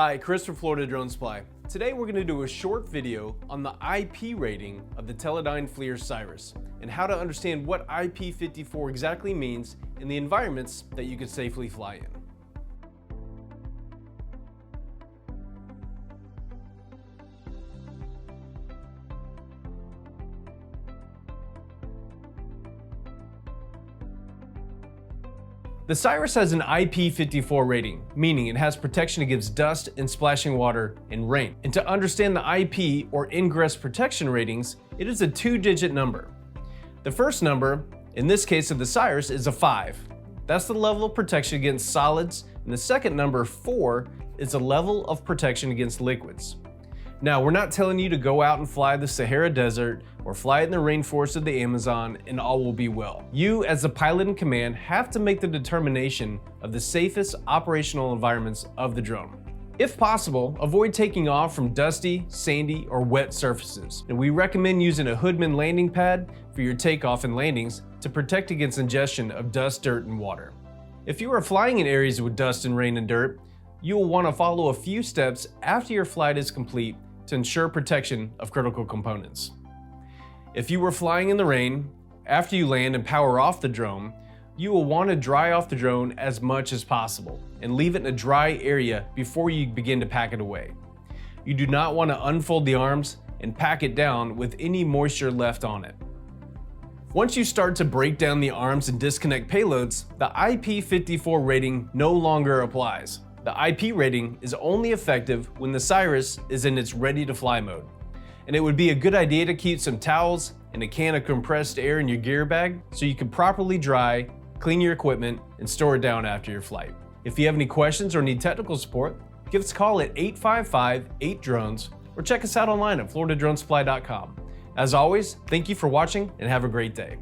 Hi, Chris from Florida Drone Supply. Today we're going to do a short video on the IP rating of the Teledyne FLIR SIRAS and how to understand what IP54 exactly means in the environments that you can safely fly in. The SIRAS has an IP54 rating, meaning it has protection against dust and splashing water and rain. And to understand the IP or Ingress Protection ratings, it is a two-digit number. The first number, in this case of the SIRAS, is a 5. That's the level of protection against solids, and the second number, 4, is the level of protection against liquids. Now, we're not telling you to go out and fly the Sahara Desert or fly in the rainforest of the Amazon and all will be well. You, as the pilot in command, have to make the determination of the safest operational environments of the drone. If possible, avoid taking off from dusty, sandy, or wet surfaces. And we recommend using a Hoodman landing pad for your takeoff and landings to protect against ingestion of dust, dirt, and water. If you are flying in areas with dust and rain and dirt, you will want to follow a few steps after your flight is complete to ensure protection of critical components. If you were flying in the rain, after you land and power off the drone, you will want to dry off the drone as much as possible and leave it in a dry area before you begin to pack it away. You do not want to unfold the arms and pack it down with any moisture left on it. Once you start to break down the arms and disconnect payloads, the IP54 rating no longer applies. The IP rating is only effective when the SIRAS is in its ready-to-fly mode. And it would be a good idea to keep some towels and a can of compressed air in your gear bag so you can properly dry, clean your equipment, and store it down after your flight. If you have any questions or need technical support, give us a call at 855-8-DRONES or check us out online at floridadronesupply.com. As always, thank you for watching and have a great day.